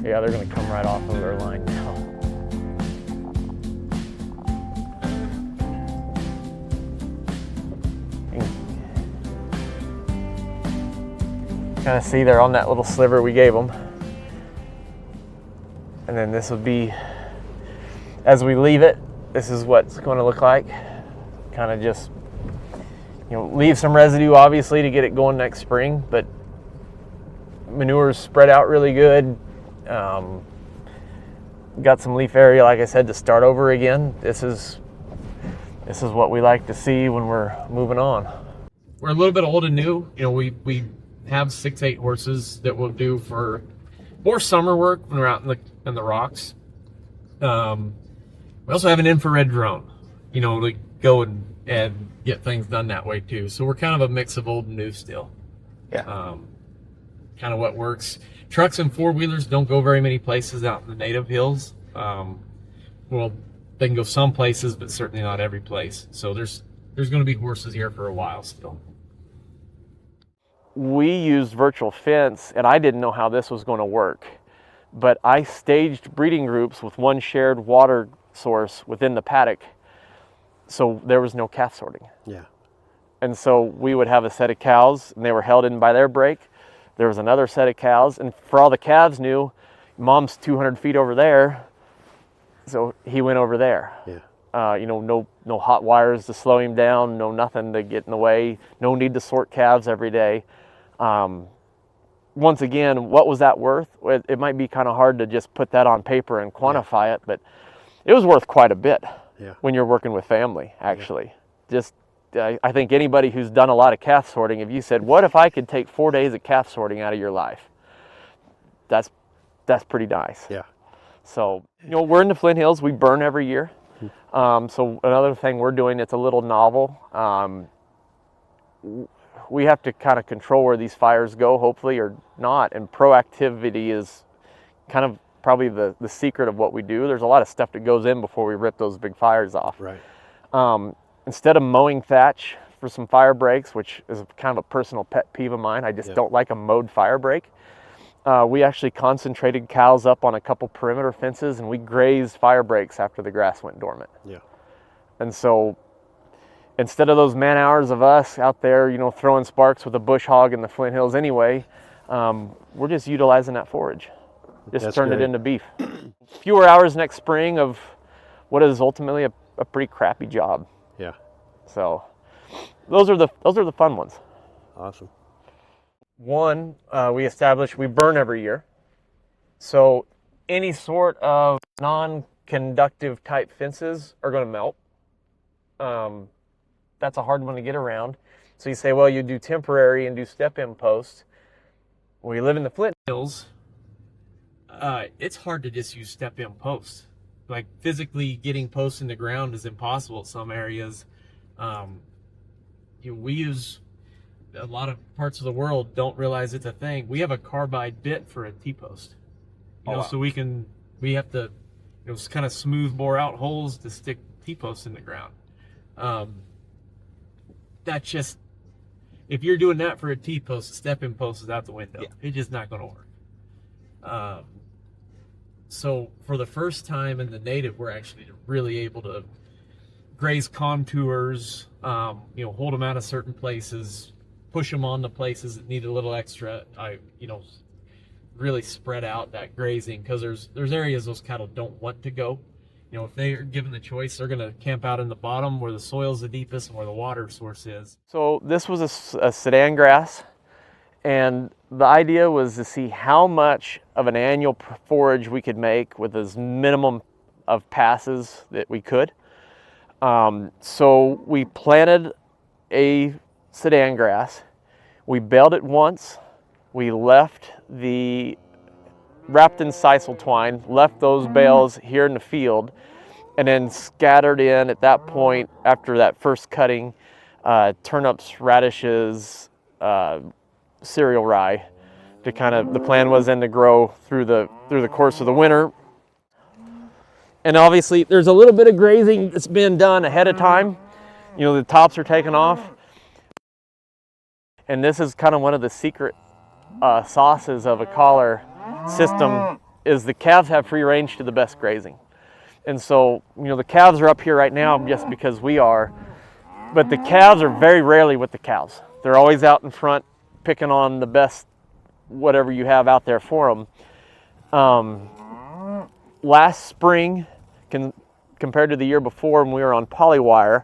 Yeah, they're gonna come right off of their line now. Kind of see they're on that little sliver we gave them. And then this would be, as we leave it, this is what it's going to look like. Kind of just, leave some residue obviously to get it going next spring, but manure's spread out really good. Got some leaf area, like I said, to start over again. This is what we like to see when we're moving on. We're a little bit old and new. We have 6, 8 horses that we'll do for more summer work when we're out in the rocks. We also have an infrared drone, to go and get things done that way too. So we're kind of a mix of old and new still. Yeah. Kind of what works. Trucks and 4-wheelers don't go very many places out in the native hills. Well, they can go some places, but certainly not every place. So there's going to be horses here for a while still. We used virtual fence, and I didn't know how this was going to work. But I staged breeding groups with one shared water source within the paddock, so there was no calf sorting. Yeah. And so we would have a set of cows, and they were held in by their break. There was another set of cows, and for all the calves knew, mom's 200 feet over there, so he went over there. Yeah. No hot wires to slow him down, no nothing to get in the way, no need to sort calves every day. Once again, what was that worth? It might be kind of hard to just put that on paper and quantify it, but it was worth quite a bit when you're working with family, actually. I think anybody who's done a lot of calf sorting, if you said, what if I could take 4 days of calf sorting out of your life? That's pretty nice. Yeah. So, we're in the Flint Hills. We burn every year. So another thing we're doing, it's a little novel. We have to kind of control where these fires go, hopefully, or not. And proactivity is kind of probably the secret of what we do. There's a lot of stuff that goes in before we rip those big fires off. Right. Instead of mowing thatch for some fire breaks, which is kind of a personal pet peeve of mine, I just don't like a mowed fire break. We actually concentrated cows up on a couple perimeter fences, and we grazed fire breaks after the grass went dormant. Yeah. And so instead of those man hours of us out there, throwing sparks with a bush hog in the Flint Hills anyway, we're just utilizing that forage. Just turned it into beef. Fewer hours next spring of what is ultimately a pretty crappy job. Yeah. So those are the fun ones. Awesome. One, we established we burn every year. So any sort of non-conductive type fences are going to melt. That's a hard one to get around. So you say, well, you do temporary and do step-in posts. When you live in the Flint Hills, it's hard to just use step-in posts. Like physically getting posts in the ground is impossible in some areas. We use, a lot of parts of the world don't realize it's a thing. We have a carbide bit for a T-post. So we have to kind of smooth bore out holes to stick T-posts in the ground. If you're doing that for a T-post, a step-in post is out the window. Yeah. It's just not going to work. So for the first time in the native, we're actually really able to graze contours, hold them out of certain places, push them on the places that need a little extra, really spread out that grazing, because there's areas those cattle don't want to go. If they are given the choice, they're going to camp out in the bottom where the soil's the deepest and where the water source is. So this was a sedan grass, and the idea was to see how much of an annual forage we could make with as minimum of passes that we could. So we planted a sedan grass. We baled it once. We left wrapped in sisal twine, left those bales here in the field, and then scattered in at that point, after that first cutting, turnips, radishes, cereal rye. The plan was then to grow through the course of the winter. And obviously there's a little bit of grazing that's been done ahead of time. The tops are taken off. And this is kind of one of the secret sauces of a collar system, is the calves have free range to the best grazing. And so, the calves are up here right now just because we are, but the calves are very rarely with the cows. They're always out in front picking on the best whatever you have out there for them. Last spring, compared to the year before when we were on polywire,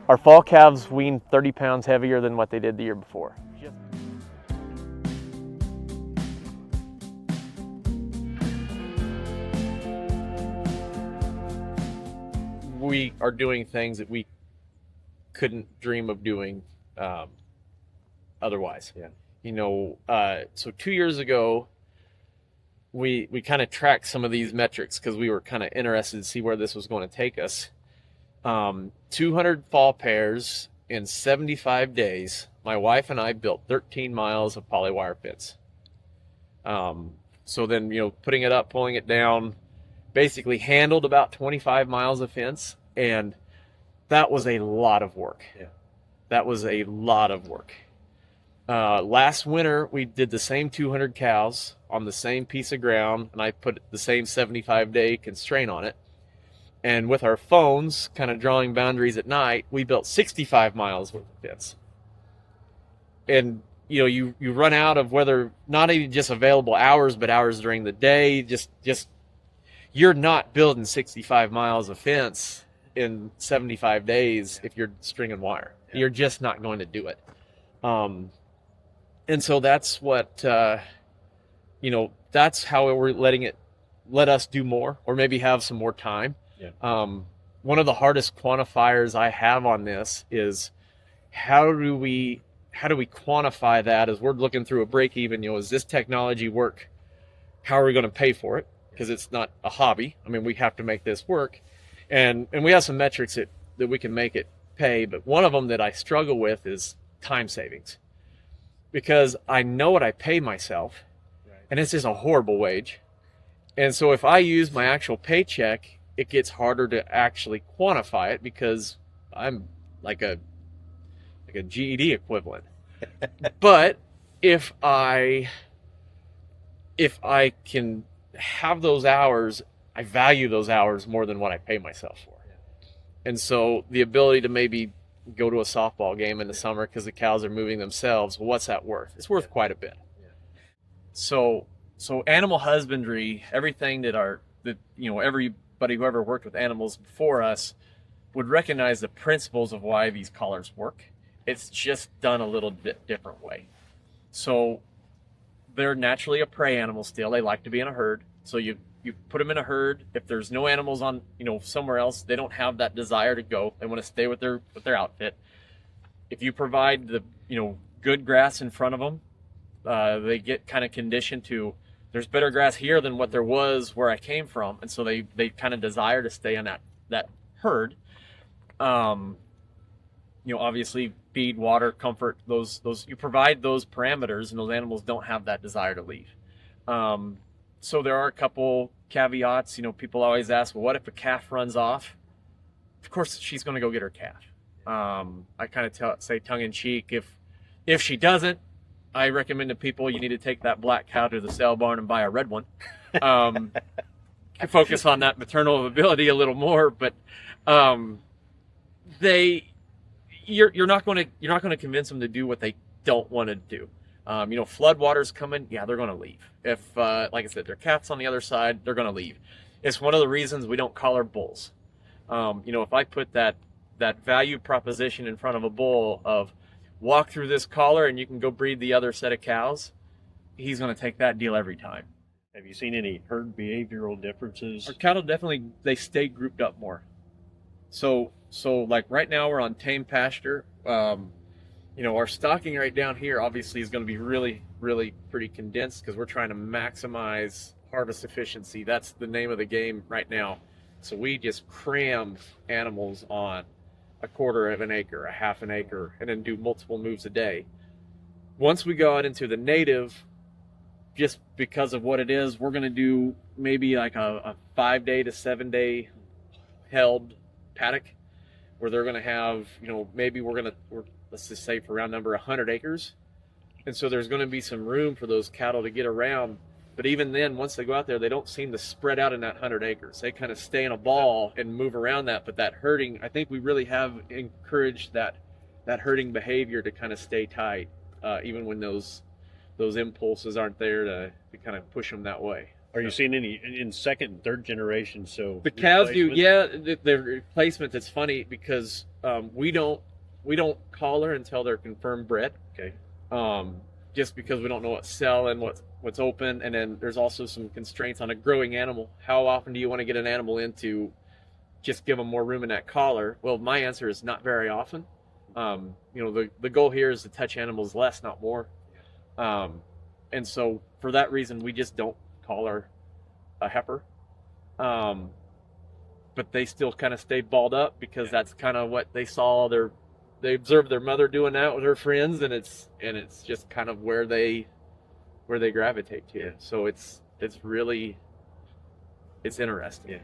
our fall calves weaned 30 pounds heavier than what they did the year before. We are doing things that we couldn't dream of doing otherwise. Yeah. So 2 years ago, we kind of tracked some of these metrics because we were kind of interested to see where this was going to take us. 200 fall pairs in 75 days. My wife and I built 13 miles of polywire fence. So then, putting it up, pulling it down, basically handled about 25 miles of fence, and that was a lot of work. Yeah. That was a lot of work. Last winter, we did the same 200 cows on the same piece of ground, and I put the same 75-day constraint on it. And with our phones kind of drawing boundaries at night, we built 65 miles worth of fence. And, you run out of whether, not even just available hours, but hours during the day, just you're not building 65 miles of fence in 75 days if you're stringing wire. Yeah. You're just not going to do it. And so that's what, that's how we're let us do more, or maybe have some more time. Yeah. One of the hardest quantifiers I have on this is how do we quantify that as we're looking through a break even? Does this technology work? How are we going to pay for it? Because it's not a hobby. I mean, we have to make this work. And we have some metrics that we can make it pay, but one of them that I struggle with is time savings. Because I know what I pay myself, and it's just a horrible wage. And so if I use my actual paycheck, it gets harder to actually quantify it because I'm like a GED equivalent. But if I can have those hours, I value those hours more than what I pay myself for. And so the ability to maybe go to a softball game in the summer because the cows are moving themselves, well, what's that worth? It's worth quite a bit. So animal husbandry, everything that everybody who ever worked with animals before us would recognize the principles of why these collars work. It's just done a little bit different way. So they're naturally a prey animal still. They like to be in a herd. So you put them in a herd. If there's no animals on, somewhere else, they don't have that desire to go. They want to stay with their outfit. If you provide the, good grass in front of them, they get kind of conditioned to, there's better grass here than what there was where I came from. And so they kind of desire to stay on that herd. Obviously feed, water, comfort, those you provide those parameters, and those animals don't have that desire to leave. So there are a couple caveats. People always ask, well, what if a calf runs off? Of course, she's going to go get her calf. I kind of say tongue in cheek, if she doesn't, I recommend to people you need to take that black cow to the sale barn and buy a red one. Focus on that maternal ability a little more, but you're not going to convince them to do what they don't want to do. Flood water's coming, yeah, they're going to leave. If, like I said, their calf's on the other side, they're going to leave. It's one of the reasons we don't collar bulls. If I put that value proposition in front of a bull of walk through this collar and you can go breed the other set of cows, he's going to take that deal every time. Have you seen any herd behavioral differences? Our cattle definitely, they stay grouped up more. So like right now we're on tame pasture. Our stocking right down here obviously is going to be really, really pretty condensed because we're trying to maximize harvest efficiency. That's the name of the game right now. So we just cram animals on a quarter of an acre, a half an acre, and then do multiple moves a day. Once we go out into the native, just because of what it is, we're going to do maybe like a 5-day to 7-day held paddock where they're going to have, maybe we're let's just say for round number 100 acres. And so there's going to be some room for those cattle to get around. But even then, once they go out there, they don't seem to spread out in that 100 acres. They kind of stay in a ball and move around that. But that herding, I think we really have encouraged that herding behavior to kind of stay tight, even when those impulses aren't there to kind of push them that way. Are you seeing any in second and third generation? So the cows do, yeah. The replacement. It's funny because we don't collar until they're confirmed bred. Okay. Just because we don't know what's sell and what's open, and then there's also some constraints on a growing animal. How often do you want to get an animal in to just give them more room in that collar? Well, my answer is not very often. The goal here is to touch animals less, not more. And so for that reason, we just don't collar a heifer. But they still kind of stay balled up because that's kind of what they saw. They observed their mother doing that with her friends, and it's just kind of where they gravitate to. So it's really interesting. Yeah.